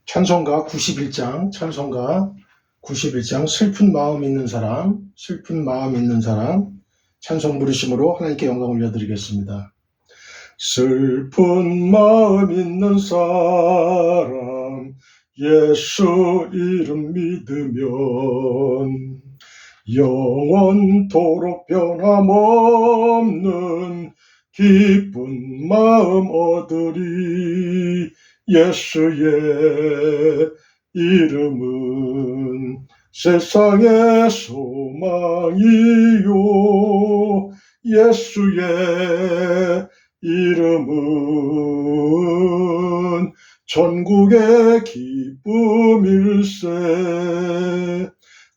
찬송가 91장, 슬픈 마음 있는 사람, 찬송 부르심으로 하나님께 영광 올려드리겠습니다. 슬픈 마음 있는 사람, 예수 이름 믿으면 영원토록 변함없는 기쁜 마음 얻으리. 예수의 이름은 세상의 소망이요, 예수의 이름은 전국의 기쁨일세.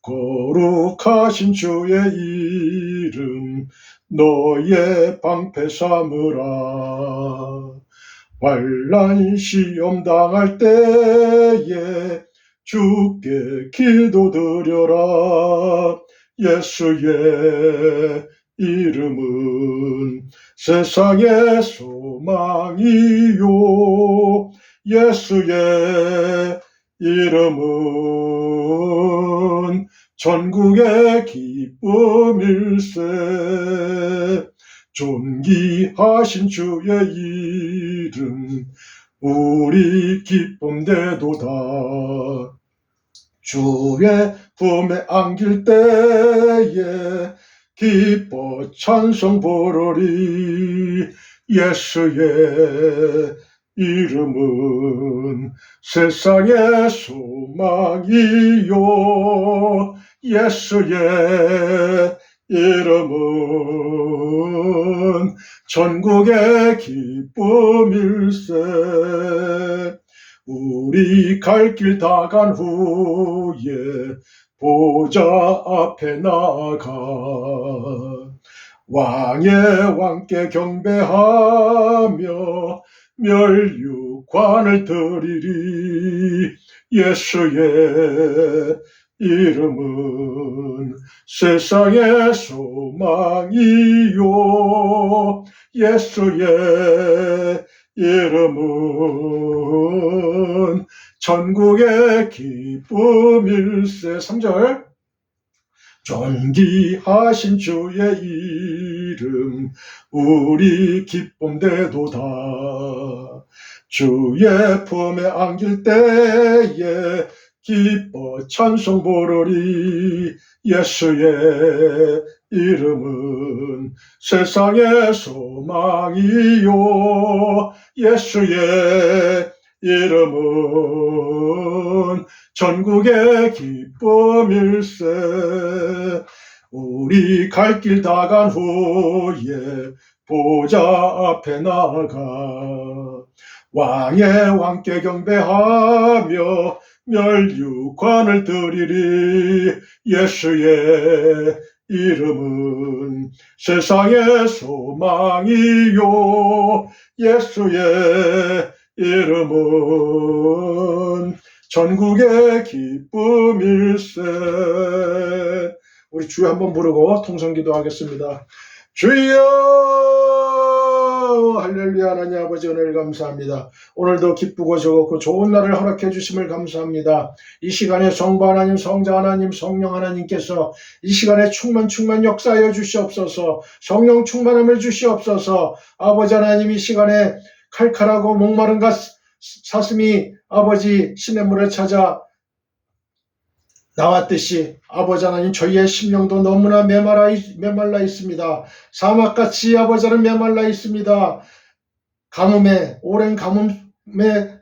거룩하신 주의 이름 너의 방패 삼으라. 환난 시험 당할 때에 주께 기도드려라. 예수의 이름은 세상의 소망이요, 예수의 이름은 전국의 기쁨일세. 존귀하신 주의 이름 우리 기쁨되도다. 주의 품에 안길 때에 기뻐 찬송 부르리. 예수의 이름은 세상의 소망이요, 예수의 이름은 전국의 기쁨일세. 우리 갈 길 다 간 후에 보좌 앞에 나가 왕의 왕께 경배하며 멸류관을 드리리. 예수의 이름은 세상의 소망이요, 예수의 이름은 전국의 기쁨일세. 3절. 존귀하신 주의 이름 우리 기쁨되도다. 주의 품에 안길 때에 기뻐 찬송 부르리. 예수의 이름은 세상의 소망이요, 예수의 이름은 전국의 기쁨일세. 우리 갈 길 다 간 후에 보좌 앞에 나가 왕의 왕께 경배하며 멸류관을 드리리. 예수의 이름은 세상의 소망이요, 예수의 이름은 전국의 기쁨일세. 우리 주여 한번 부르고 통성기도 하겠습니다. 주여, 할렐루야. 하나님 아버지 은혜를 감사합니다. 오늘도 기쁘고 즐겁고 좋은 날을 허락해 주심을 감사합니다. 이 시간에 성부 하나님, 성자 하나님, 성령 하나님께서 이 시간에 충만 역사하여 주시옵소서. 성령 충만함을 주시옵소서. 아버지 하나님, 이 시간에 칼칼하고 목마른 사슴이 아버지 시냇물을 찾아 나왔듯이 아버지 하나님, 저희의 심령도 너무나 메말라 있습니다. 사막같이 아버지 하나님 메말라 있습니다. 오랜 가뭄에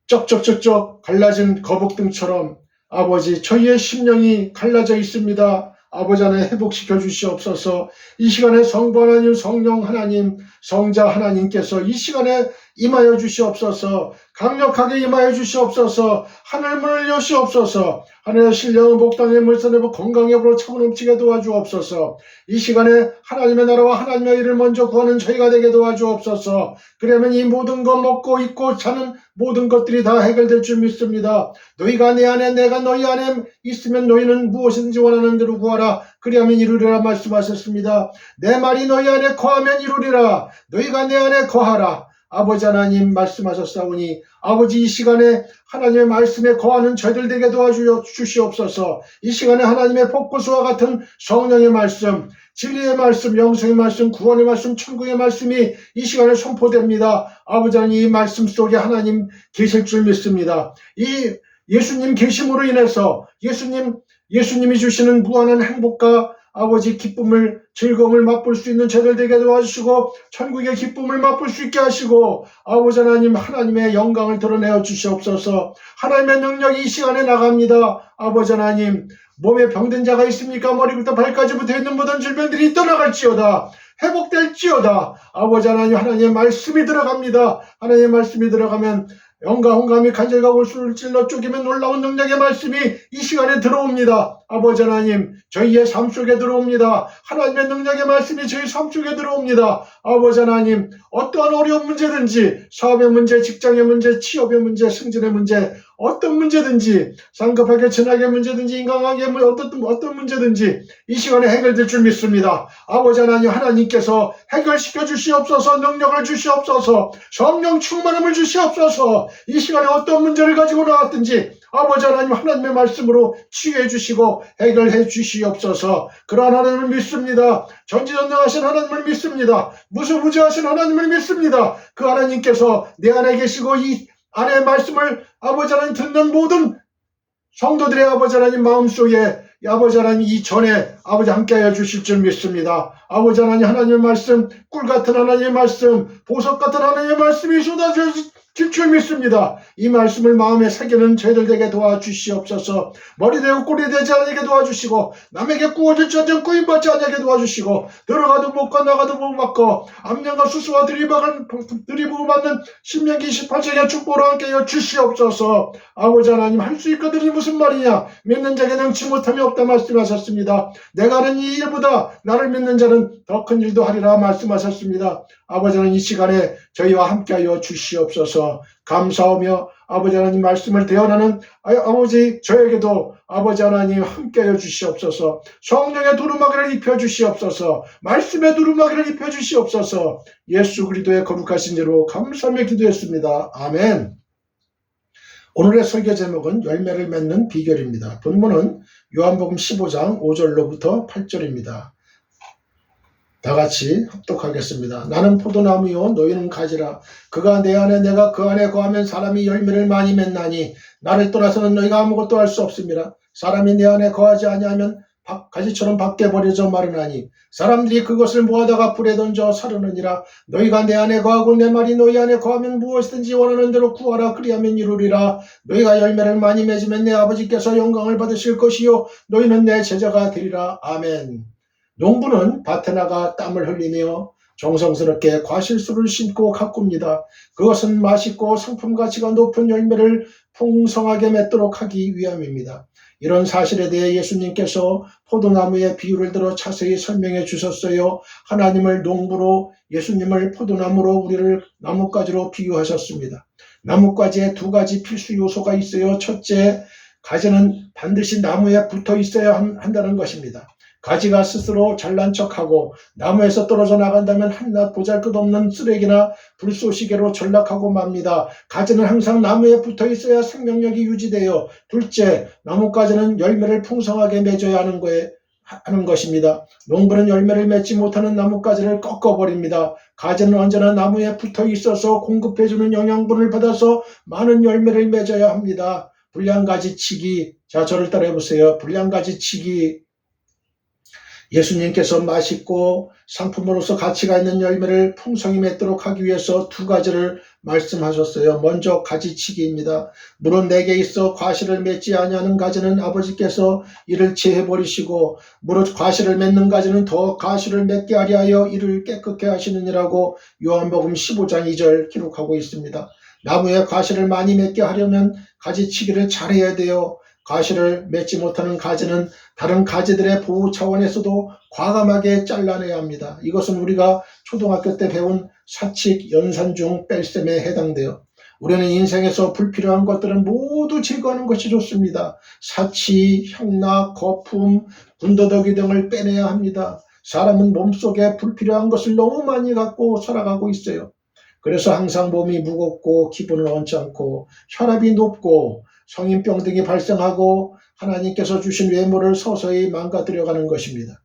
쩍쩍쩍쩍 갈라진 거북등처럼 아버지, 저희의 심령이 갈라져 있습니다. 아버지 하나님, 회복시켜 주시옵소서. 이 시간에 성부 하나님, 성령 하나님, 성자 하나님께서 이 시간에 임하여 주시옵소서. 강력하게 임하여 주시옵소서. 하늘문을 여시옵소서. 하늘의 신령은 복당의 물선의 건강의 불로 차고 넘치게 도와주옵소서. 이 시간에 하나님의 나라와 하나님의 일을 먼저 구하는 저희가 되게 도와주옵소서. 그러면 이 모든 것, 먹고 입고 자는 모든 것들이 다 해결될 줄 믿습니다. 너희가 내 안에, 내가 너희 안에 있으면 너희는 무엇이든지 원하는 대로 구하라. 그리하면 이루리라 말씀하셨습니다. 내 말이 너희 안에 거하면 이루리라. 너희가 내 안에 거하라. 아버지 하나님 말씀하셨사오니 아버지 이 시간에 하나님의 말씀에 거하는 저희들 되게 도와주시옵소서. 이 시간에 하나님의 폭포수와 같은 성령의 말씀, 진리의 말씀, 영생의 말씀, 구원의 말씀, 천국의 말씀이 이 시간에 선포됩니다. 아버지 하나님 이 말씀 속에 하나님 계실 줄 믿습니다. 이 예수님 계심으로 인해서 예수님이 주시는 무한한 행복과 아버지 기쁨을 즐거움을 맛볼 수 있는 저희들 되게 도와주시고 천국의 기쁨을 맛볼 수 있게 하시고 아버지 하나님 하나님의 영광을 드러내어 주시옵소서. 하나님의 능력이 이 시간에 나갑니다. 아버지 하나님 몸에 병든 자가 있습니까? 머리부터 발까지부터 있는 모든 질병들이 떠나갈지어다. 회복될지어다. 아버지 하나님 하나님의 말씀이 들어갑니다. 하나님의 말씀이 들어가면 영과 혼감이 간절과 골수를 찔러 쪼개면 놀라운 능력의 말씀이 이 시간에 들어옵니다. 아버지 하나님 저희의 삶 속에 들어옵니다. 하나님의 능력의 말씀이 저희 삶 속에 들어옵니다. 아버지 하나님 어떠한 어려운 문제든지 사업의 문제, 직장의 문제, 취업의 문제, 승진의 문제 어떤 문제든지 상급하게 전학의 문제든지 인간관계의 어떤 문제든지 이 시간에 해결될 줄 믿습니다. 아버지 하나님 하나님께서 해결시켜 주시옵소서. 능력을 주시옵소서. 성령 충만함을 주시옵소서. 이 시간에 어떤 문제를 가지고 나왔든지 아버지 하나님 하나님의 말씀으로 치유해 주시고 해결해 주시옵소서. 그러한 하나님을 믿습니다. 전지전능하신 하나님을 믿습니다. 무소부지하신 하나님을 믿습니다. 그 하나님께서 내 안에 계시고 이 안의 말씀을 아버지 하나님 듣는 모든 성도들의 아버지 하나님 마음속에 아버지 하나님 이전에 아버지 함께하여 주실 줄 믿습니다. 아버지 하나님 하나님의 말씀, 꿀같은 하나님의 말씀, 보석같은 하나님의 말씀이 쏟아질 줄 믿습니다. 이 말씀을 마음에 새기는 저희들에게 도와주시옵소서. 머리 되고 꼬리 되지 않게 도와주시고 남에게 구워질지언정 구임받지 않게 도와주시고 들어가도 못 가 나가도 못 받고 암양과 수수와 들이부고 받는 신명기 28장의 축복으로 함께하여 주시옵소서. 아버지 하나님 할 수 있거든이 무슨 말이냐. 믿는 자에게 능치 못함이 없다 말씀하셨습니다. 내가 하는 이 일보다 나를 믿는 자는 더 큰 일도 하리라 말씀하셨습니다. 아버지 하나님 이 시간에 저희와 함께하여 주시옵소서. 감사하며 아버지 하나님 말씀을 대언하는 아버지 저에게도 아버지 하나님 함께하여 주시옵소서. 성령의 두루마기를 입혀 주시옵소서. 말씀의 두루마기를 입혀 주시옵소서. 예수 그리스도의 거룩하신 이로 감사하며 기도했습니다. 아멘. 오늘의 설교 제목은 열매를 맺는 비결입니다. 본문은 요한복음 15장 5절로부터 8절입니다. 다 같이 합독하겠습니다. 나는 포도나무요 너희는 가지라. 그가 내 안에 내가 그 안에 거하면 사람이 열매를 많이 맺나니 나를 떠나서는 너희가 아무것도 할 수 없습니다. 사람이 내 안에 거하지 아니하면 가지처럼 밖에 버려져 마르나니 사람들이 그것을 모아다가 불에 던져 사르느니라. 너희가 내 안에 거하고 내 말이 너희 안에 거하면 무엇이든지 원하는 대로 구하라. 그리하면 이루리라. 너희가 열매를 많이 맺으면 내 아버지께서 영광을 받으실 것이요 너희는 내 제자가 되리라. 아멘. 농부는 밭에 나가 땀을 흘리며 정성스럽게 과실수를 심고 가꿉니다. 그것은 맛있고 상품 가치가 높은 열매를 풍성하게 맺도록 하기 위함입니다. 이런 사실에 대해 예수님께서 포도나무의 비유를 들어 자세히 설명해 주셨어요. 하나님을 농부로 예수님을 포도나무로 우리를 나뭇가지로 비유하셨습니다. 나뭇가지에 두 가지 필수 요소가 있어요. 첫째, 가지는 반드시 나무에 붙어 있어야 한다는 것입니다. 가지가 스스로 잘난 척하고 나무에서 떨어져 나간다면 한낱 보잘것없는 쓰레기나 불쏘시개로 전락하고 맙니다. 가지는 항상 나무에 붙어 있어야 생명력이 유지되어 둘째, 나뭇가지는 열매를 풍성하게 맺어야 하는 것입니다. 농부는 열매를 맺지 못하는 나뭇가지를 꺾어버립니다. 가지는 언제나 나무에 붙어 있어서 공급해주는 영양분을 받아서 많은 열매를 맺어야 합니다. 불량가지치기. 자, 저를 따라해보세요. 불량가지치기. 예수님께서 맛있고 상품으로서 가치가 있는 열매를 풍성히 맺도록 하기 위해서 두 가지를 말씀하셨어요. 먼저 가지치기입니다. 물은 내게 있어 과실을 맺지 아니하는 가지는 아버지께서 이를 제해버리시고 무릇 과실을 맺는 가지는 더 과실을 맺게 하려 하여 이를 깨끗게 하시느니라고 요한복음 15장 2절 기록하고 있습니다. 나무에 과실을 많이 맺게 하려면 가지치기를 잘해야 돼요. 과실을 맺지 못하는 가지는 다른 가지들의 보호 차원에서도 과감하게 잘라내야 합니다. 이것은 우리가 초등학교 때 배운 사칙, 연산중, 뺄셈에 해당돼요. 우리는 인생에서 불필요한 것들은 모두 제거하는 것이 좋습니다. 사치, 형락, 거품, 군더더기 등을 빼내야 합니다. 사람은 몸속에 불필요한 것을 너무 많이 갖고 살아가고 있어요. 그래서 항상 몸이 무겁고 기분은 언짢고 혈압이 높고 성인병 등이 발생하고 하나님께서 주신 외모를 서서히 망가뜨려가는 것입니다.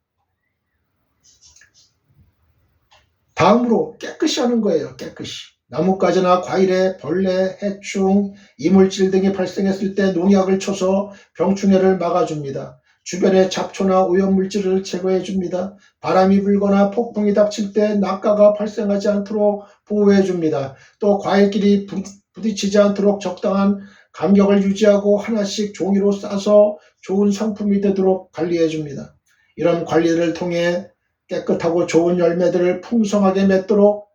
다음으로 깨끗이 하는 거예요. 깨끗이. 나뭇가지나 과일에 벌레, 해충, 이물질 등이 발생했을 때 농약을 쳐서 병충해를 막아줍니다. 주변의 잡초나 오염물질을 제거해줍니다. 바람이 불거나 폭풍이 닥칠 때 낙가가 발생하지 않도록 보호해줍니다. 또 과일끼리 부딪히지 않도록 적당한 간격을 유지하고 하나씩 종이로 싸서 좋은 상품이 되도록 관리해줍니다. 이런 관리를 통해 깨끗하고 좋은 열매들을 풍성하게 맺도록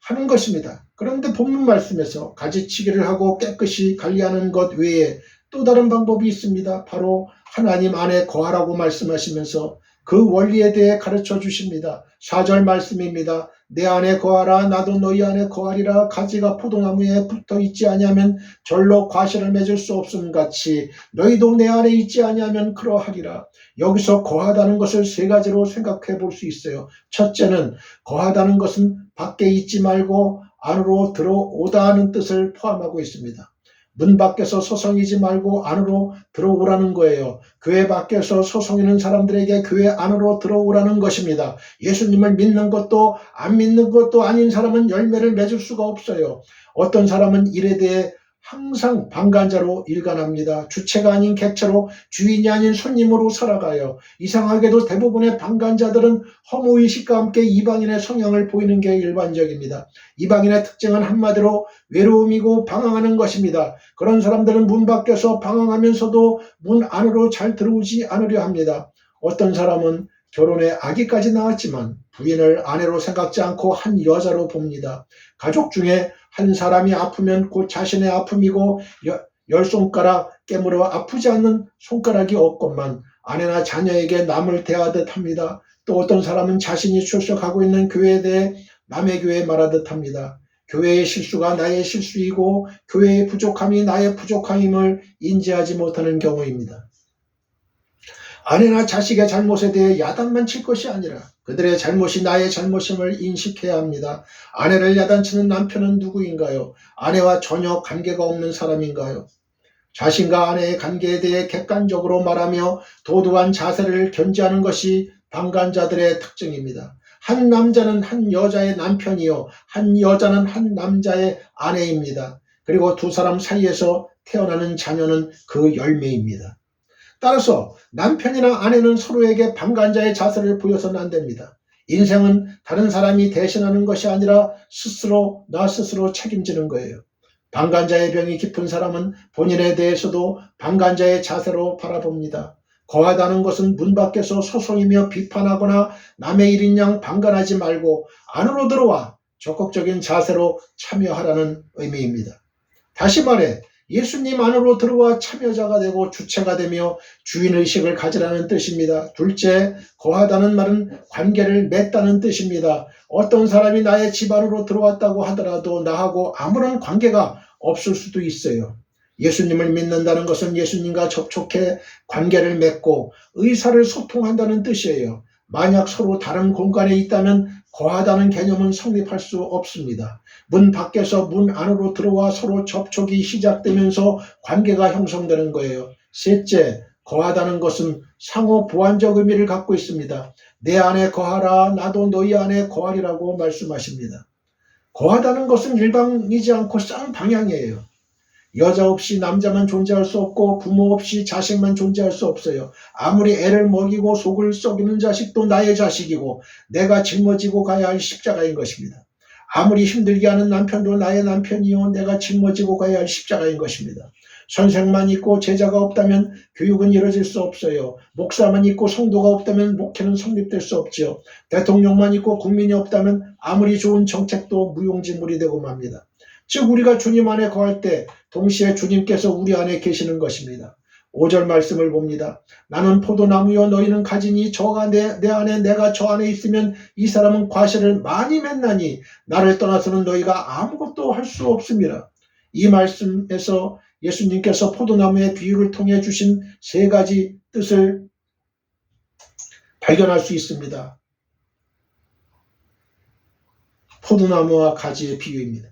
하는 것입니다. 그런데 본문 말씀에서 가지치기를 하고 깨끗이 관리하는 것 외에 또 다른 방법이 있습니다. 바로 하나님 안에 거하라고 말씀하시면서 그 원리에 대해 가르쳐 주십니다. 4절 말씀입니다. 내 안에 거하라 나도 너희 안에 거하리라. 가지가 포도나무에 붙어 있지 아니하면 절로 과실을 맺을 수 없음 같이 너희도 내 안에 있지 아니하면 그러하리라. 여기서 거하다는 것을 세 가지로 생각해 볼 수 있어요. 첫째는 거하다는 것은 밖에 있지 말고 안으로 들어오다는 뜻을 포함하고 있습니다. 문 밖에서 소송이지 말고 안으로 들어오라는 거예요. 교회 밖에서 소송이는 사람들에게 교회 안으로 들어오라는 것입니다. 예수님을 믿는 것도 안 믿는 것도 아닌 사람은 열매를 맺을 수가 없어요. 어떤 사람은 일에 대해 항상 방관자로 일관합니다. 주체가 아닌 객체로 주인이 아닌 손님으로 살아가요. 이상하게도 대부분의 방관자들은 허무의식과 함께 이방인의 성향을 보이는 게 일반적입니다. 이방인의 특징은 한마디로 외로움이고 방황하는 것입니다. 그런 사람들은 문 밖에서 방황하면서도 문 안으로 잘 들어오지 않으려 합니다. 어떤 사람은 결혼에 아기까지 낳았지만 부인을 아내로 생각지 않고 한 여자로 봅니다. 가족 중에 한 사람이 아프면 곧 자신의 아픔이고 열 손가락 깨물어 아프지 않는 손가락이 없건만 아내나 자녀에게 남을 대하듯 합니다. 또 어떤 사람은 자신이 출석하고 있는 교회에 대해 남의 교회에 말하듯 합니다. 교회의 실수가 나의 실수이고 교회의 부족함이 나의 부족함임을 인지하지 못하는 경우입니다. 아내나 자식의 잘못에 대해 야단만 칠 것이 아니라 그들의 잘못이 나의 잘못임을 인식해야 합니다. 아내를 야단치는 남편은 누구인가요? 아내와 전혀 관계가 없는 사람인가요? 자신과 아내의 관계에 대해 객관적으로 말하며 도도한 자세를 견지하는 것이 방관자들의 특징입니다. 한 남자는 한 여자의 남편이요, 한 여자는 한 남자의 아내입니다. 그리고 두 사람 사이에서 태어나는 자녀는 그 열매입니다. 따라서 남편이나 아내는 서로에게 방관자의 자세를 보여서는 안 됩니다. 인생은 다른 사람이 대신하는 것이 아니라 나 스스로 책임지는 거예요. 방관자의 병이 깊은 사람은 본인에 대해서도 방관자의 자세로 바라봅니다. 거하다는 것은 문 밖에서 소송이며 비판하거나 남의 일인 양 방관하지 말고 안으로 들어와 적극적인 자세로 참여하라는 의미입니다. 다시 말해 예수님 안으로 들어와 참여자가 되고 주체가 되며 주인의식을 가지라는 뜻입니다. 둘째, 거하다는 말은 관계를 맺다는 뜻입니다. 어떤 사람이 나의 집 안으로 들어왔다고 하더라도 나하고 아무런 관계가 없을 수도 있어요. 예수님을 믿는다는 것은 예수님과 접촉해 관계를 맺고 의사를 소통한다는 뜻이에요. 만약 서로 다른 공간에 있다면 거하다는 개념은 성립할 수 없습니다. 문 밖에서 문 안으로 들어와 서로 접촉이 시작되면서 관계가 형성되는 거예요. 셋째, 거하다는 것은 상호 보완적 의미를 갖고 있습니다. 내 안에 거하라 나도 너희 안에 거하리라고 말씀하십니다. 거하다는 것은 일방이지 않고 쌍방향이에요. 여자 없이 남자만 존재할 수 없고 부모 없이 자식만 존재할 수 없어요. 아무리 애를 먹이고 속을 썩이는 자식도 나의 자식이고 내가 짊어지고 가야 할 십자가인 것입니다. 아무리 힘들게 하는 남편도 나의 남편이요 내가 짊어지고 가야 할 십자가인 것입니다. 선생만 있고 제자가 없다면 교육은 이루어질 수 없어요. 목사만 있고 성도가 없다면 목회는 성립될 수 없지요. 대통령만 있고 국민이 없다면 아무리 좋은 정책도 무용지물이 되고 맙니다. 즉 우리가 주님 안에 거할 때 동시에 주님께서 우리 안에 계시는 것입니다. 5절 말씀을 봅니다. 나는 포도나무여 너희는 가지니 저가 내 안에 내가 저 안에 있으면 이 사람은 과실을 많이 맺나니 나를 떠나서는 너희가 아무것도 할 수 없습니다. 이 말씀에서 예수님께서 포도나무의 비유를 통해 주신 세 가지 뜻을 발견할 수 있습니다. 포도나무와 가지의 비유입니다.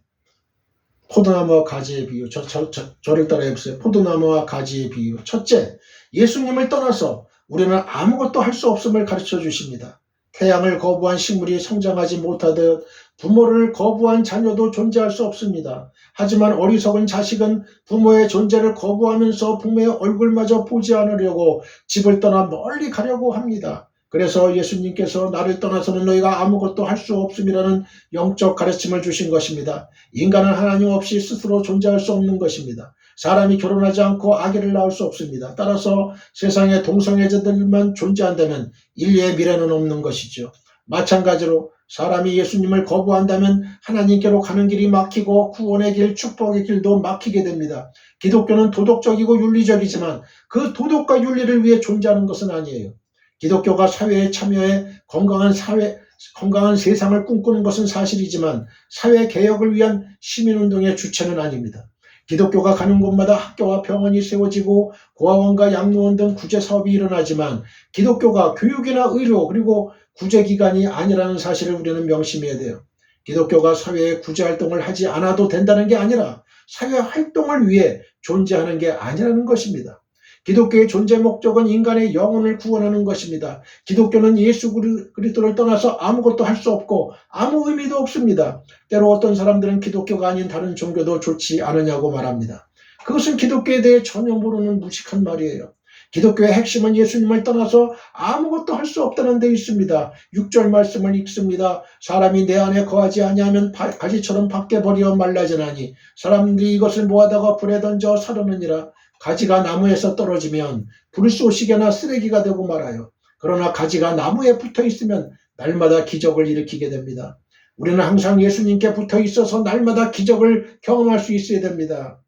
포도나무와 가지의 비유. 저를 따라해보세요. 포도나무와 가지의 비유. 첫째, 예수님을 떠나서 우리는 아무것도 할 수 없음을 가르쳐 주십니다. 태양을 거부한 식물이 성장하지 못하듯 부모를 거부한 자녀도 존재할 수 없습니다. 하지만 어리석은 자식은 부모의 존재를 거부하면서 부모의 얼굴마저 보지 않으려고 집을 떠나 멀리 가려고 합니다. 그래서 예수님께서 나를 떠나서는 너희가 아무것도 할 수 없음이라는 영적 가르침을 주신 것입니다. 인간은 하나님 없이 스스로 존재할 수 없는 것입니다. 사람이 결혼하지 않고 아기를 낳을 수 없습니다. 따라서 세상에 동성애자들만 존재한다면 인류의 미래는 없는 것이죠. 마찬가지로 사람이 예수님을 거부한다면 하나님께로 가는 길이 막히고 구원의 길, 축복의 길도 막히게 됩니다. 기독교는 도덕적이고 윤리적이지만 그 도덕과 윤리를 위해 존재하는 것은 아니에요. 기독교가 사회에 참여해 건강한 세상을 꿈꾸는 것은 사실이지만 사회 개혁을 위한 시민운동의 주체는 아닙니다. 기독교가 가는 곳마다 학교와 병원이 세워지고 고아원과 양로원 등 구제사업이 일어나지만 기독교가 교육이나 의료 그리고 구제기관이 아니라는 사실을 우리는 명심해야 돼요. 기독교가 사회에 구제활동을 하지 않아도 된다는 게 아니라 사회활동을 위해 존재하는 게 아니라는 것입니다. 기독교의 존재 목적은 인간의 영혼을 구원하는 것입니다. 기독교는 예수 그리스도를 떠나서 아무것도 할 수 없고 아무 의미도 없습니다. 때로 어떤 사람들은 기독교가 아닌 다른 종교도 좋지 않으냐고 말합니다. 그것은 기독교에 대해 전혀 모르는 무식한 말이에요. 기독교의 핵심은 예수님을 떠나서 아무것도 할 수 없다는 데 있습니다. 6절 말씀을 읽습니다. 사람이 내 안에 거하지 아니하면 가지처럼 밖에 버려 말라지나니 사람들이 이것을 모아다가 불에 던져 사르느니라. 가지가 나무에서 떨어지면 불쏘시개나 쓰레기가 되고 말아요. 그러나 가지가 나무에 붙어 있으면 날마다 기적을 일으키게 됩니다. 우리는 항상 예수님께 붙어 있어서 날마다 기적을 경험할 수 있어야 됩니다.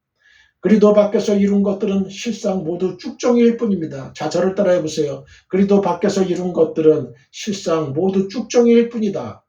그리스도 밖에서 이룬 것들은 실상 모두 쭉정이일 뿐입니다. 자, 저를 따라해 보세요. 그리스도 밖에서 이룬 것들은 실상 모두 쭉정이일 뿐이다.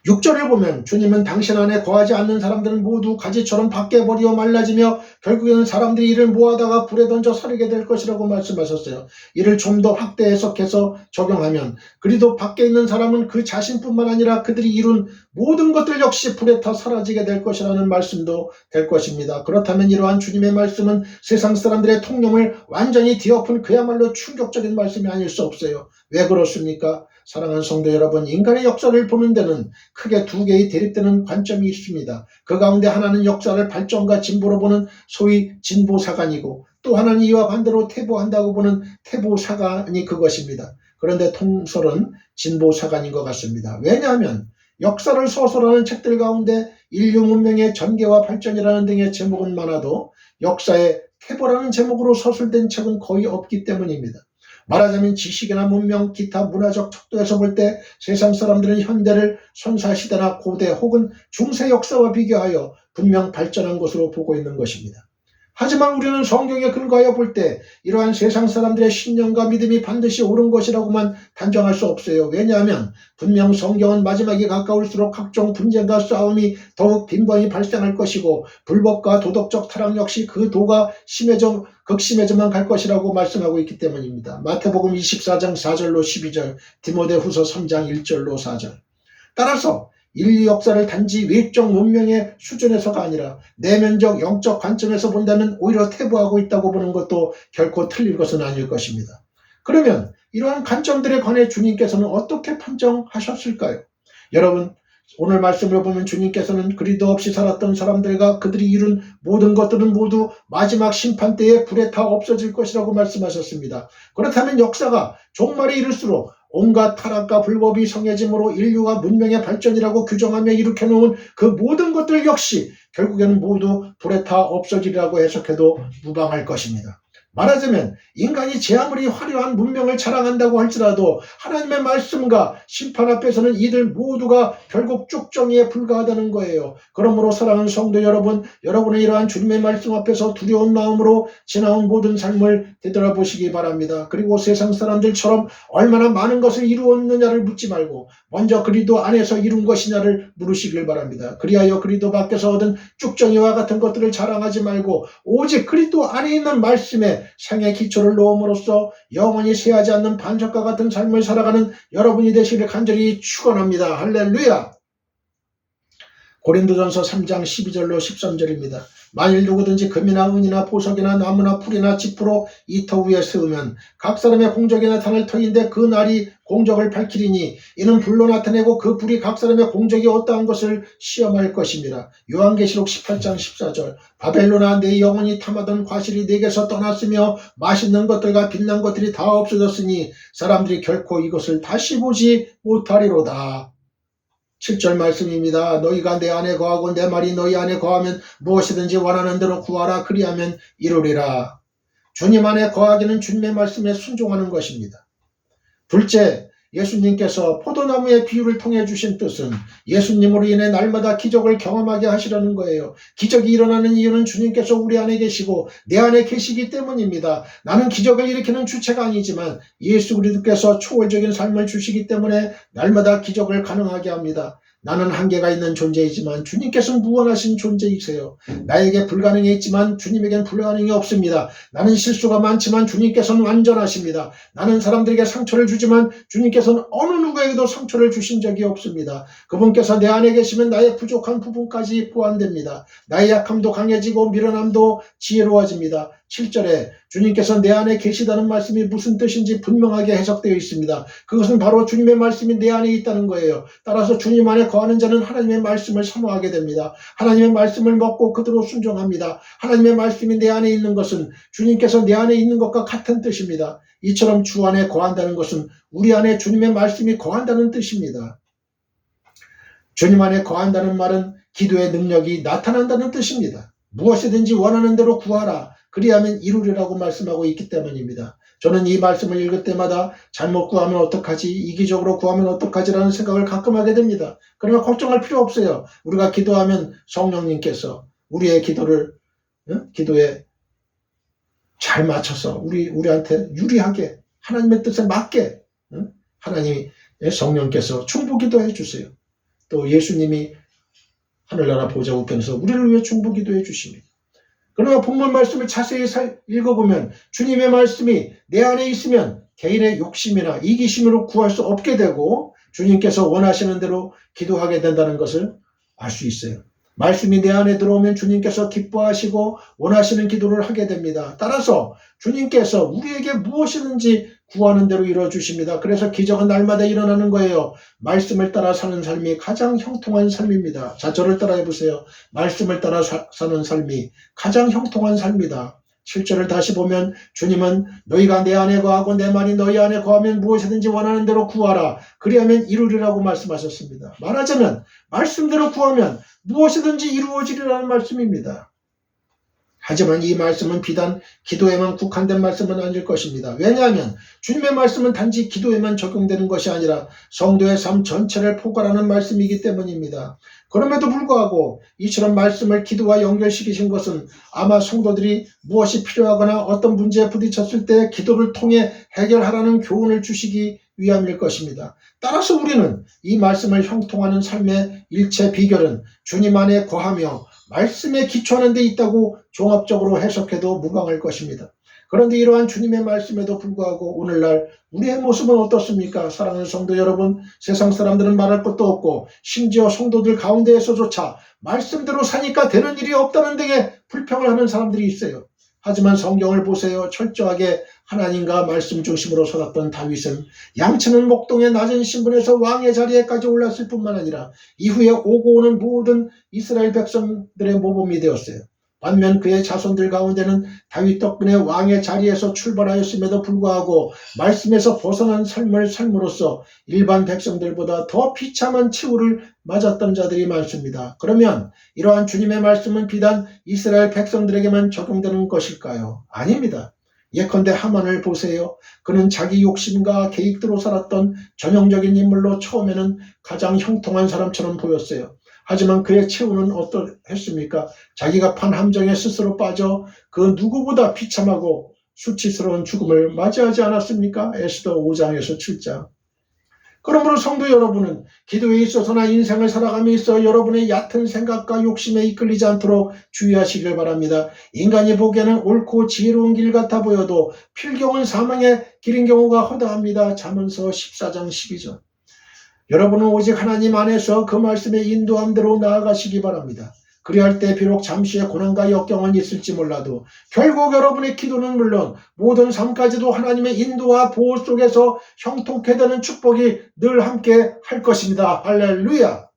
6절을 보면 주님은 당신 안에 거하지 않는 사람들은 모두 가지처럼 밖에 버리어 말라지며 결국에는 사람들이 이를 모아다가 불에 던져 사르게 될 것이라고 말씀하셨어요. 이를 좀 더 확대 해석해서 적용하면 그리도 밖에 있는 사람은 그 자신뿐만 아니라 그들이 이룬 모든 것들 역시 불에 타 사라지게 될 것이라는 말씀도 될 것입니다. 그렇다면 이러한 주님의 말씀은 세상 사람들의 통념을 완전히 뒤엎은 그야말로 충격적인 말씀이 아닐 수 없어요. 왜 그렇습니까? 사랑하는 성도 여러분, 인간의 역사를 보는 데는 크게 두 개의 대립되는 관점이 있습니다. 그 가운데 하나는 역사를 발전과 진보로 보는 소위 진보사관이고 또 하나는 이와 반대로 퇴보한다고 보는 퇴보사관이 그것입니다. 그런데 통설은 진보사관인 것 같습니다. 왜냐하면 역사를 서술하는 책들 가운데 인류 문명의 전개와 발전이라는 등의 제목은 많아도 역사의 퇴보라는 제목으로 서술된 책은 거의 없기 때문입니다. 말하자면 지식이나 문명, 기타 문화적 척도에서 볼 때 세상 사람들은 현대를 선사시대나 고대 혹은 중세 역사와 비교하여 분명 발전한 것으로 보고 있는 것입니다. 하지만 우리는 성경에 근거하여 볼 때 이러한 세상 사람들의 신념과 믿음이 반드시 옳은 것이라고만 단정할 수 없어요. 왜냐하면 분명 성경은 마지막이 가까울수록 각종 분쟁과 싸움이 더욱 빈번히 발생할 것이고 불법과 도덕적 타락 역시 그 도가 극심해져만 갈 것이라고 말씀하고 있기 때문입니다. 마태복음 24장 4절로 12절, 디모데후서 3장 1절로 4절. 따라서 인류 역사를 단지 외적 문명의 수준에서가 아니라 내면적 영적 관점에서 본다면 오히려 퇴보하고 있다고 보는 것도 결코 틀릴 것은 아닐 것입니다. 그러면 이러한 관점들에 관해 주님께서는 어떻게 판정하셨을까요? 여러분, 오늘 말씀을 보면 주님께서는 그리스도 없이 살았던 사람들과 그들이 이룬 모든 것들은 모두 마지막 심판 때에 불에 타 없어질 것이라고 말씀하셨습니다. 그렇다면 역사가 종말에 이를수록 온갖 타락과 불법이 성해짐으로 인류가 문명의 발전이라고 규정하며 일으켜놓은 그 모든 것들 역시 결국에는 모두 불에 타 없어지리라고 해석해도 무방할 것입니다. 말하자면 인간이 제 아무리 화려한 문명을 자랑한다고 할지라도 하나님의 말씀과 심판 앞에서는 이들 모두가 결국 쭉정이에 불과하다는 거예요. 그러므로 사랑하는 성도 여러분, 여러분의 이러한 주님의 말씀 앞에서 두려운 마음으로 지나온 모든 삶을 되돌아보시기 바랍니다. 그리고 세상 사람들처럼 얼마나 많은 것을 이루었느냐를 묻지 말고 먼저 그리스도 안에서 이룬 것이냐를 물으시길 바랍니다. 그리하여 그리스도 밖에서 얻은 쭉정이와 같은 것들을 자랑하지 말고 오직 그리스도 안에 있는 말씀에 생의 기초를 놓음으로써 영원히 쇠하지 않는 반석과 같은 삶을 살아가는 여러분이 되시기를 간절히 축원합니다. 할렐루야. 고린도전서 3장 12절로 13절입니다. 만일 누구든지 금이나 은이나 보석이나 나무나 풀이나 지푸로 이 터 위에 세우면 각 사람의 공적이 나타날 터인데 그 날이 공적을 밝히리니 이는 불로 나타내고 그 불이 각 사람의 공적이 어떠한 것을 시험할 것입니다. 요한계시록 18장 14절 바벨론아 내 영혼이 탐하던 과실이 내게서 떠났으며 맛있는 것들과 빛난 것들이 다 없어졌으니 사람들이 결코 이것을 다시 보지 못하리로다. 7절 말씀입니다. 너희가 내 안에 거하고 내 말이 너희 안에 거하면 무엇이든지 원하는 대로 구하라. 그리하면 이루리라. 주님 안에 거하기는 주님의 말씀에 순종하는 것입니다. 둘째, 예수님께서 포도나무의 비유를 통해 주신 뜻은 예수님으로 인해 날마다 기적을 경험하게 하시려는 거예요. 기적이 일어나는 이유는 주님께서 우리 안에 계시고 내 안에 계시기 때문입니다. 나는 기적을 일으키는 주체가 아니지만 예수 그리스도께서 초월적인 삶을 주시기 때문에 날마다 기적을 가능하게 합니다. 나는 한계가 있는 존재이지만 주님께서는 무한하신 존재이세요. 나에게 불가능이 있지만 주님에겐 불가능이 없습니다. 나는 실수가 많지만 주님께서는 완전하십니다. 나는 사람들에게 상처를 주지만 주님께서는 어느 누구에게도 상처를 주신 적이 없습니다. 그분께서 내 안에 계시면 나의 부족한 부분까지 보완됩니다. 나의 약함도 강해지고 미련함도 지혜로워집니다. 7절에 주님께서 내 안에 계시다는 말씀이 무슨 뜻인지 분명하게 해석되어 있습니다. 그것은 바로 주님의 말씀이 내 안에 있다는 거예요. 따라서 주님 안에 거하는 자는 하나님의 말씀을 사모하게 됩니다. 하나님의 말씀을 먹고 그대로 순종합니다. 하나님의 말씀이 내 안에 있는 것은 주님께서 내 안에 있는 것과 같은 뜻입니다. 이처럼 주 안에 거한다는 것은 우리 안에 주님의 말씀이 거한다는 뜻입니다. 주님 안에 거한다는 말은 기도의 능력이 나타난다는 뜻입니다. 무엇이든지 원하는 대로 구하라. 그리하면 이루리라고 말씀하고 있기 때문입니다. 저는 이 말씀을 읽을 때마다 잘못 구하면 어떡하지? 이기적으로 구하면 어떡하지라는 생각을 가끔 하게 됩니다. 그러나 걱정할 필요 없어요. 우리가 기도하면 성령님께서 우리의 기도에 잘 맞춰서 우리한테 유리하게 하나님의 뜻에 맞게 하나님의 성령께서 충부기도해 주세요. 또 예수님이 하늘나라 보좌 우편에서 우리를 위해 충부기도해 주십니다. 그러나 본문 말씀을 자세히 읽어보면 주님의 말씀이 내 안에 있으면 개인의 욕심이나 이기심으로 구할 수 없게 되고 주님께서 원하시는 대로 기도하게 된다는 것을 알 수 있어요. 말씀이 내 안에 들어오면 주님께서 기뻐하시고 원하시는 기도를 하게 됩니다. 따라서 주님께서 우리에게 무엇이든지 구하는 대로 이루어주십니다. 그래서 기적은 날마다 일어나는 거예요. 말씀을 따라 사는 삶이 가장 형통한 삶입니다. 자, 저를 따라해 보세요. 말씀을 따라 사는 삶이 가장 형통한 삶이다. 7절을 다시 보면 주님은 너희가 내 안에 거하고 내 말이 너희 안에 거하면 무엇이든지 원하는 대로 구하라. 그리하면 이루리라고 말씀하셨습니다. 말하자면 말씀대로 구하면 무엇이든지 이루어지리라는 말씀입니다. 하지만 이 말씀은 비단 기도에만 국한된 말씀은 아닐 것입니다. 왜냐하면 주님의 말씀은 단지 기도에만 적용되는 것이 아니라 성도의 삶 전체를 포괄하는 말씀이기 때문입니다. 그럼에도 불구하고 이처럼 말씀을 기도와 연결시키신 것은 아마 성도들이 무엇이 필요하거나 어떤 문제에 부딪혔을 때 기도를 통해 해결하라는 교훈을 주시기 위함일 것입니다. 따라서 우리는 이 말씀을 형통하는 삶의 일체 비결은 주님 안에 거하며 말씀에 기초하는 데 있다고 종합적으로 해석해도 무방할 것입니다. 그런데 이러한 주님의 말씀에도 불구하고 오늘날 우리의 모습은 어떻습니까? 사랑하는 성도 여러분, 세상 사람들은 말할 것도 없고 심지어 성도들 가운데에서조차 말씀대로 사니까 되는 일이 없다는 등의 불평을 하는 사람들이 있어요. 하지만 성경을 보세요. 철저하게 하나님과 말씀 중심으로 살았던 다윗은 양치는 목동의 낮은 신분에서 왕의 자리에까지 올랐을 뿐만 아니라 이후에 오고 오는 모든 이스라엘 백성들의 모범이 되었어요. 반면 그의 자손들 가운데는 다윗 덕분에 왕의 자리에서 출발하였음에도 불구하고 말씀에서 벗어난 삶을 삶으로써 일반 백성들보다 더 비참한 최후를 맞았던 자들이 많습니다. 그러면 이러한 주님의 말씀은 비단 이스라엘 백성들에게만 적용되는 것일까요? 아닙니다. 예컨대 하만을 보세요. 그는 자기 욕심과 계획대로 살았던 전형적인 인물로 처음에는 가장 형통한 사람처럼 보였어요. 하지만 그의 최후는 어떠했습니까? 자기가 판 함정에 스스로 빠져 그 누구보다 비참하고 수치스러운 죽음을 맞이하지 않았습니까? 에스더 5장에서 7장. 그러므로 성도 여러분은 기도에 있어서나 인생을 살아감에 있어 여러분의 얕은 생각과 욕심에 이끌리지 않도록 주의하시길 바랍니다. 인간이 보기에는 옳고 지혜로운 길 같아 보여도 필경은 사망의 길인 경우가 허다합니다. 잠언서 14장 12절. 여러분은 오직 하나님 안에서 그 말씀의 인도함대로 나아가시기 바랍니다. 그리할 때 비록 잠시의 고난과 역경은 있을지 몰라도 결국 여러분의 기도는 물론 모든 삶까지도 하나님의 인도와 보호 속에서 형통케 되는 축복이 늘 함께 할 것입니다. 할렐루야.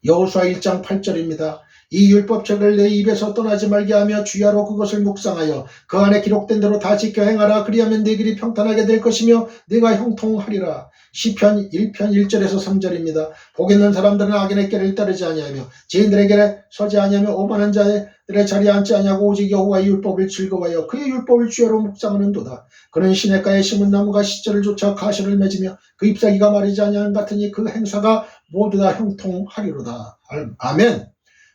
여호수아 1장 8절입니다. 이 율법책을 내 입에서 떠나지 말게 하며 주야로 그것을 묵상하여 그 안에 기록된 대로 다 지켜 행하라. 그리하면 네 길이 평탄하게 될 것이며 네가 형통하리라. 시편 1편 1절에서 3절입니다. 복 있는 사람들은 악인의 길을 따르지 아니하며 죄인들의 길에 서지 아니하며 오만한 자들의 자리에 앉지 아니하고 오직 여호와의 율법을 즐거워하여 그의 율법을 주야로 묵상하는도다. 그는 시냇가에 심은 나무가 시절을 쫓아 가시를 맺으며 그 잎사귀가 마르지 아니하는 같으니 그 행사가 모두 다 형통하리로다. 아멘.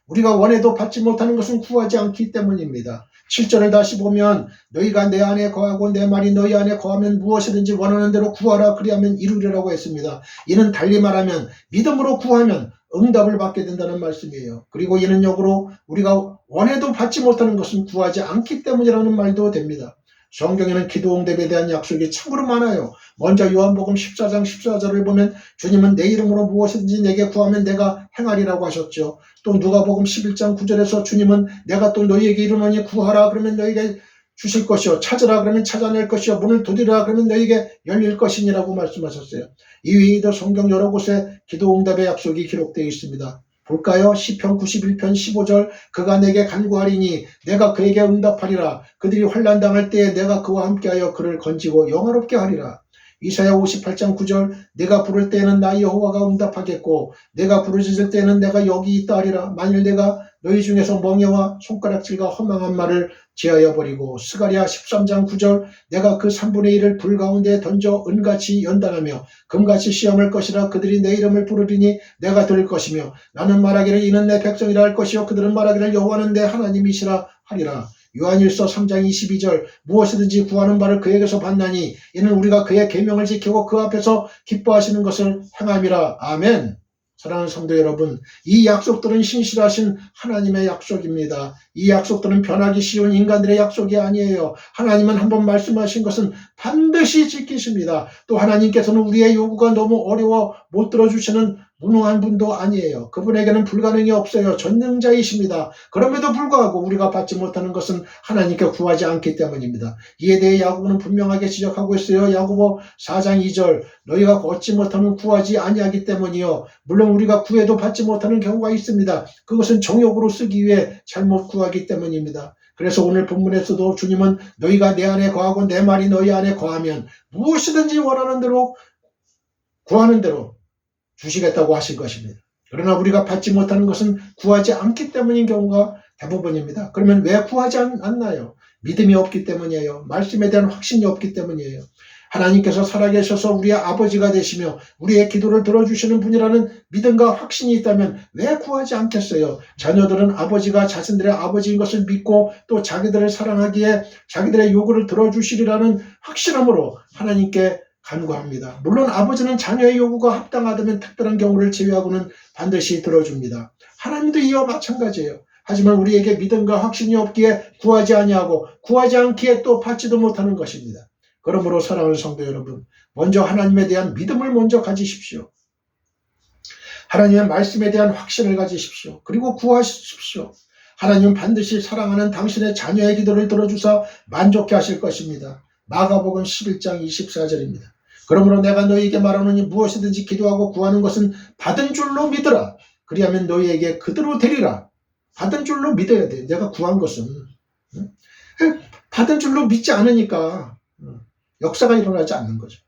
우리가 원해도 받지 못하는 것은 구하지 않기 때문입니다. 7절을 다시 보면 너희가 내 안에 거하고 내 말이 너희 안에 거하면 무엇이든지 원하는 대로 구하라. 그리하면 이루리라고 했습니다. 이는 달리 말하면 믿음으로 구하면 응답을 받게 된다는 말씀이에요. 그리고 이는 역으로 우리가 원해도 받지 못하는 것은 구하지 않기 때문이라는 말도 됩니다. 성경에는 기도 응답에 대한 약속이 참으로 많아요. 먼저 요한복음 14장 14절을 보면 주님은 내 이름으로 무엇이든지 내게 구하면 내가 행하리라고 하셨죠. 또 누가복음 11장 9절에서 주님은 내가 또 너희에게 이르노니 구하라 그러면 너희에게 주실 것이요 찾으라 그러면 찾아낼 것이요 문을 두드리라 그러면 너희에게 열릴 것이니라고 말씀하셨어요. 이외에도 성경 여러 곳에 기도 응답의 약속이 기록되어 있습니다. 볼까요? 시편 91편 15절 그가 내게 간구하리니 내가 그에게 응답하리라. 그들이 환난 당할 때에 내가 그와 함께하여 그를 건지고 영화롭게 하리라. 이사야 58장 9절 내가 부를 때에는 나 여호와가 응답하겠고 내가 부르짖을 때에는 내가 여기 있다 하리라. 만일 내가 너희 중에서 멍에와 손가락질과 허망한 말을 제하여 버리고 스가랴 13장 9절 내가 그 3분의 1을 불 가운데 던져 은같이 연단하며 금같이 시험할 것이라. 그들이 내 이름을 부르리니 내가 들을 것이며 나는 말하기를 이는 내 백성이라 할 것이요 그들은 말하기를 여호와는 내 하나님이시라 하리라. 요한일서 3장 22절 무엇이든지 구하는 바를 그에게서 받나니 이는 우리가 그의 계명을 지키고 그 앞에서 기뻐하시는 것을 행함이라. 아멘. 사랑하는 성도 여러분, 이 약속들은 신실하신 하나님의 약속입니다. 이 약속들은 변하기 쉬운 인간들의 약속이 아니에요. 하나님은 한번 말씀하신 것은 반드시 지키십니다. 또 하나님께서는 우리의 요구가 너무 어려워 못 들어주시는 무능한 분도 아니에요. 그분에게는 불가능이 없어요. 전능자이십니다. 그럼에도 불구하고 우리가 받지 못하는 것은 하나님께 구하지 않기 때문입니다. 이에 대해 야고보는 분명하게 지적하고 있어요. 야고보 4장 2절 너희가 얻지 못하면 구하지 아니하기 때문이요. 물론 우리가 구해도 받지 못하는 경우가 있습니다. 그것은 정욕으로 쓰기 위해 잘못 구하기 때문입니다. 그래서 오늘 본문에서도 주님은 너희가 내 안에 거하고 내 말이 너희 안에 거하면 무엇이든지 원하는 대로 구하는 대로 주시겠다고 하신 것입니다. 그러나 우리가 받지 못하는 것은 구하지 않기 때문인 경우가 대부분입니다. 그러면 왜 구하지 않나요? 믿음이 없기 때문이에요. 말씀에 대한 확신이 없기 때문이에요. 하나님께서 살아계셔서 우리의 아버지가 되시며 우리의 기도를 들어주시는 분이라는 믿음과 확신이 있다면 왜 구하지 않겠어요? 자녀들은 아버지가 자신들의 아버지인 것을 믿고 또 자기들을 사랑하기에 자기들의 요구를 들어주시리라는 확신함으로 하나님께 간구합니다. 물론 아버지는 자녀의 요구가 합당하다면 특별한 경우를 제외하고는 반드시 들어줍니다. 하나님도 이와 마찬가지예요. 하지만 우리에게 믿음과 확신이 없기에 구하지 아니하고 구하지 않기에 또 받지도 못하는 것입니다. 그러므로 사랑하는 성도 여러분, 먼저 하나님에 대한 믿음을 먼저 가지십시오. 하나님의 말씀에 대한 확신을 가지십시오. 그리고 구하십시오. 하나님은 반드시 사랑하는 당신의 자녀의 기도를 들어주사 만족해 하실 것입니다. 마가복음 11장 24절입니다. 그러므로 내가 너희에게 말하노니 무엇이든지 기도하고 구하는 것은 받은 줄로 믿으라. 그리하면 너희에게 그대로 되리라. 받은 줄로 믿어야 돼. 내가 구한 것은. 받은 줄로 믿지 않으니까 역사가 일어나지 않는 거죠.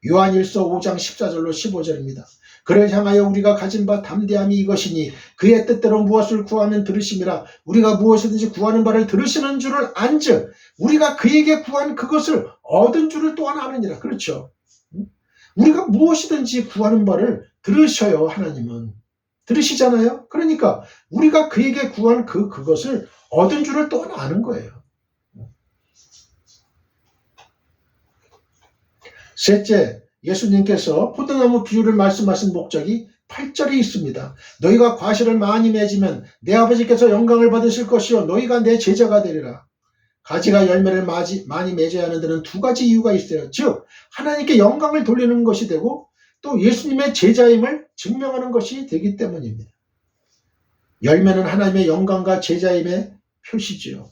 요한일서 5장 14절로 15절입니다. 그를 향하여 우리가 가진 바 담대함이 이것이니 그의 뜻대로 무엇을 구하면 들으심이라. 우리가 무엇이든지 구하는 바를 들으시는 줄을 안즉 우리가 그에게 구한 그것을 얻은 줄을 또한 아느니라. 그렇죠. 우리가 무엇이든지 구하는 바를 들으셔요. 하나님은. 들으시잖아요. 그러니까 우리가 그에게 구한 그것을 얻은 줄을 또한 아는 거예요. 셋째, 예수님께서 포도나무 비유를 말씀하신 목적이 8절에 있습니다. 너희가 과실을 많이 맺으면 내 아버지께서 영광을 받으실 것이요 너희가 내 제자가 되리라. 가지가 열매를 많이 맺어야 하는 데는 두 가지 이유가 있어요. 즉 하나님께 영광을 돌리는 것이 되고 또 예수님의 제자임을 증명하는 것이 되기 때문입니다. 열매는 하나님의 영광과 제자임의 표시지요.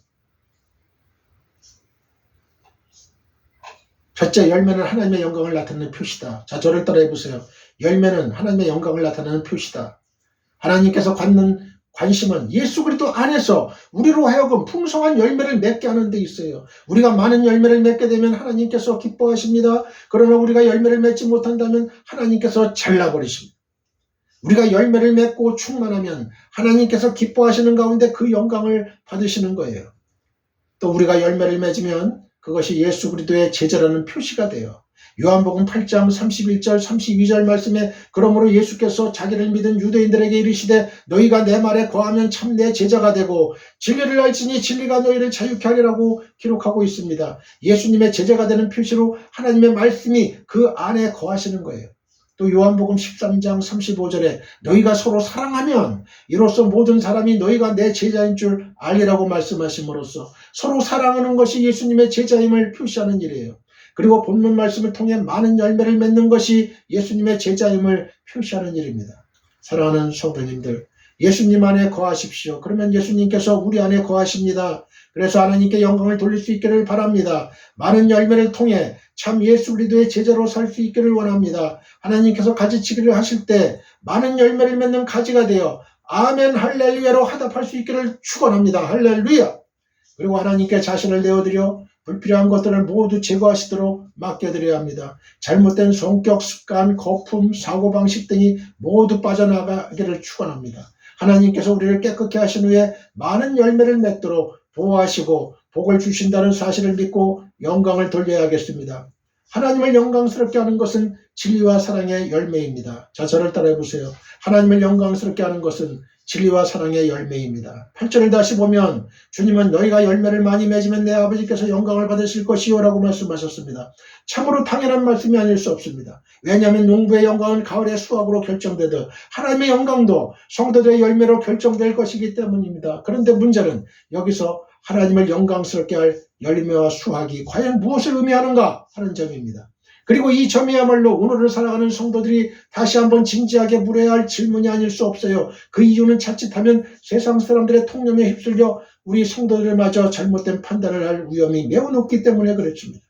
첫째, 열매는 하나님의 영광을 나타내는 표시다. 자, 저를 따라해 보세요. 열매는 하나님의 영광을 나타내는 표시다. 하나님께서 갖는 관심은 예수 그리스도 안에서 우리로 하여금 풍성한 열매를 맺게 하는 데 있어요. 우리가 많은 열매를 맺게 되면 하나님께서 기뻐하십니다. 그러나 우리가 열매를 맺지 못한다면 하나님께서 잘라버리십니다. 우리가 열매를 맺고 충만하면 하나님께서 기뻐하시는 가운데 그 영광을 받으시는 거예요. 또 우리가 열매를 맺으면 그것이 예수 그리스도의 제자라는 표시가 돼요. 요한복음 8장 31절 32절 말씀에 그러므로 예수께서 자기를 믿은 유대인들에게 이르시되 너희가 내 말에 거하면 참 내 제자가 되고 진리를 알지니 진리가 너희를 자유케 하리라고 기록하고 있습니다. 예수님의 제자가 되는 표시로 하나님의 말씀이 그 안에 거하시는 거예요. 또 요한복음 13장 35절에 너희가 서로 사랑하면 이로써 모든 사람이 너희가 내 제자인 줄 알리라고 말씀하심으로써 서로 사랑하는 것이 예수님의 제자임을 표시하는 일이에요. 그리고 본문 말씀을 통해 많은 열매를 맺는 것이 예수님의 제자임을 표시하는 일입니다. 사랑하는 성도님들, 예수님 안에 거하십시오. 그러면 예수님께서 우리 안에 거하십니다. 그래서 하나님께 영광을 돌릴 수 있기를 바랍니다. 많은 열매를 통해 참 예수 그리스도의 제자로 살 수 있기를 원합니다. 하나님께서 가지치기를 하실 때 많은 열매를 맺는 가지가 되어 아멘 할렐루야로 화답할 수 있기를 축원합니다. 할렐루야. 그리고 하나님께 자신을 내어드려 불필요한 것들을 모두 제거하시도록 맡겨드려야 합니다. 잘못된 성격, 습관, 거품, 사고방식 등이 모두 빠져나가기를 축원합니다. 하나님께서 우리를 깨끗게 하신 후에 많은 열매를 맺도록 보호하시고 복을 주신다는 사실을 믿고 영광을 돌려야겠습니다. 하나님을 영광스럽게 하는 것은 진리와 사랑의 열매입니다. 자, 저를 따라해 보세요. 하나님을 영광스럽게 하는 것은 진리와 사랑의 열매입니다. 8절을 다시 보면 주님은 너희가 열매를 많이 맺으면 내 아버지께서 영광을 받으실 것이요 라고 말씀하셨습니다. 참으로 당연한 말씀이 아닐 수 없습니다. 왜냐하면 농부의 영광은 가을의 수확으로 결정되듯 하나님의 영광도 성도들의 열매로 결정될 것이기 때문입니다. 그런데 문제는 여기서 하나님을 영광스럽게 할 열매와 수확이 과연 무엇을 의미하는가 하는 점입니다. 그리고 이 점이야말로 오늘을 살아가는 성도들이 다시 한번 진지하게 물어야 할 질문이 아닐 수 없어요. 그 이유는 자칫하면 세상 사람들의 통념에 휩쓸려 우리 성도들을 마저 잘못된 판단을 할 위험이 매우 높기 때문에 그렇습니다.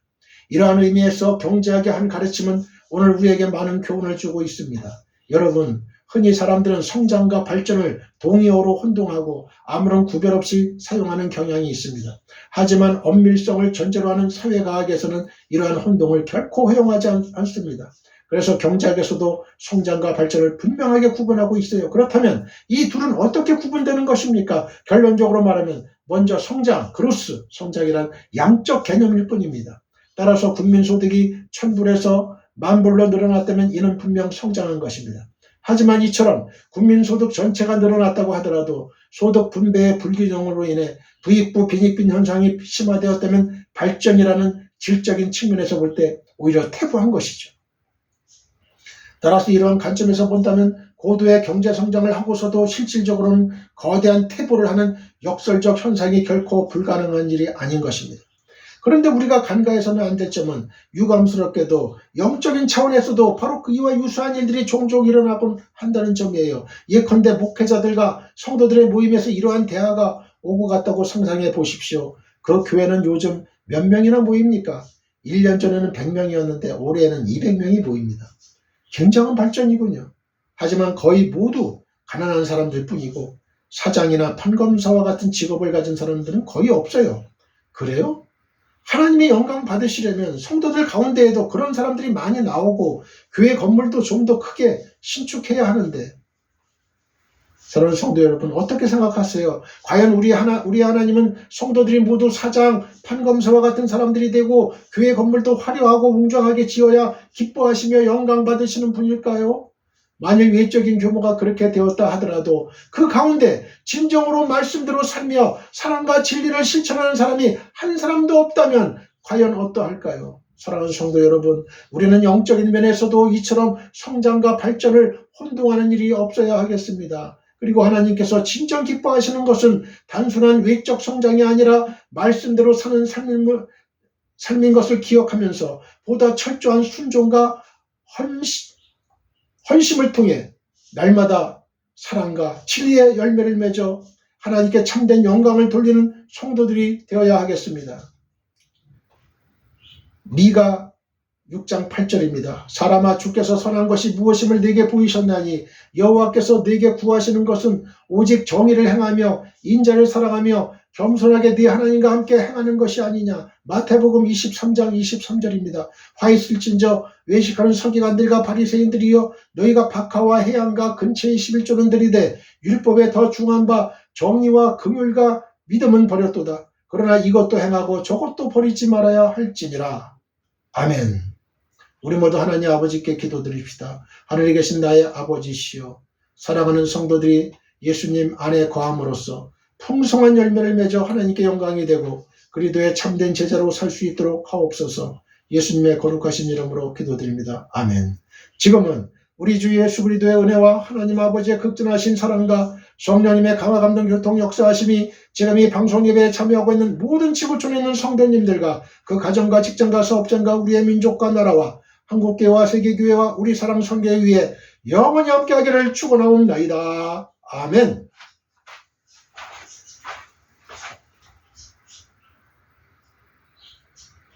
이러한 의미에서 경제학의 한 가르침은 오늘 우리에게 많은 교훈을 주고 있습니다. 여러분, 흔히 사람들은 성장과 발전을 동의어로 혼동하고 아무런 구별 없이 사용하는 경향이 있습니다. 하지만 엄밀성을 전제로 하는 사회과학에서는 이러한 혼동을 결코 허용하지 않습니다. 그래서 경제학에서도 성장과 발전을 분명하게 구분하고 있어요. 그렇다면 이 둘은 어떻게 구분되는 것입니까? 결론적으로 말하면 먼저 성장, 그로스, 성장이란 양적 개념일 뿐입니다. 따라서 국민소득이 1000불에서 10,000불로 늘어났다면 이는 분명 성장한 것입니다. 하지만 이처럼 국민소득 전체가 늘어났다고 하더라도 소득 분배의 불균형으로 인해 부익부 빈익빈 현상이 심화되었다면 발전이라는 질적인 측면에서 볼 때 오히려 퇴보한 것이죠. 따라서 이러한 관점에서 본다면 고도의 경제성장을 하고서도 실질적으로는 거대한 퇴보를 하는 역설적 현상이 결코 불가능한 일이 아닌 것입니다. 그런데 우리가 간과해서는 안 될 점은 유감스럽게도 영적인 차원에서도 바로 이와 유사한 일들이 종종 일어나곤 한다는 점이에요. 예컨대 목회자들과 성도들의 모임에서 이러한 대화가 오고 갔다고 상상해 보십시오. 그 교회는 요즘 몇 명이나 모입니까? 1년 전에는 100명이었는데 올해는 200명이 모입니다. 굉장한 발전이군요. 하지만 거의 모두 가난한 사람들 뿐이고 사장이나 판검사와 같은 직업을 가진 사람들은 거의 없어요. 그래요? 하나님의 영광 받으시려면 성도들 가운데에도 그런 사람들이 많이 나오고 교회 건물도 좀 더 크게 신축해야 하는데, 사랑하는 성도 여러분, 어떻게 생각하세요? 과연 우리 하나님은 성도들이 모두 사장, 판검사와 같은 사람들이 되고 교회 건물도 화려하고 웅장하게 지어야 기뻐하시며 영광 받으시는 분일까요? 만일 외적인 규모가 그렇게 되었다 하더라도 그 가운데 진정으로 말씀대로 살며 사랑과 진리를 실천하는 사람이 한 사람도 없다면 과연 어떠할까요? 사랑하는 성도 여러분, 우리는 영적인 면에서도 이처럼 성장과 발전을 혼동하는 일이 없어야 하겠습니다. 그리고 하나님께서 진정 기뻐하시는 것은 단순한 외적 성장이 아니라 말씀대로 사는 삶인 것을 기억하면서 보다 철저한 순종과 헌심을 통해 날마다 사랑과 진리의 열매를 맺어 하나님께 참된 영광을 돌리는 성도들이 되어야 하겠습니다. 미가 6장 8절입니다. 사람아, 주께서 선한 것이 무엇임을 네게 보이셨나니 여호와께서 네게 구하시는 것은 오직 정의를 행하며 인자를 사랑하며 겸손하게 네 하나님과 함께 행하는 것이 아니냐. 마태복음 23장 23절입니다. 화 있을진저 외식하는 서기관들과 바리새인들이여, 너희가 박하와 해양과 근처의 11조는 들이되 율법에 더 중한 바 정의와 긍휼과 믿음은 버렸도다. 그러나 이것도 행하고 저것도 버리지 말아야 할지니라. 아멘. 우리 모두 하나님 아버지께 기도드립시다. 하늘에 계신 나의 아버지시여, 사랑하는 성도들이 예수님 안에 거함으로써 풍성한 열매를 맺어 하나님께 영광이 되고 그리스도의 참된 제자로 살 수 있도록 하옵소서. 예수님의 거룩하신 이름으로 기도드립니다. 아멘. 지금은 우리 주 예수 그리스도의 은혜와 하나님 아버지의 극진하신 사랑과 성령님의 강화 감동 교통 역사하심이 지금 이 방송 예배에 참여하고 있는 모든 지구촌에 있는 성도님들과 그 가정과 직장과 사업장과 우리의 민족과 나라와 한국교회와 세계교회와 우리 사랑 선교회 위에 영원히 함께하기를 축원하옵나이다. 아멘.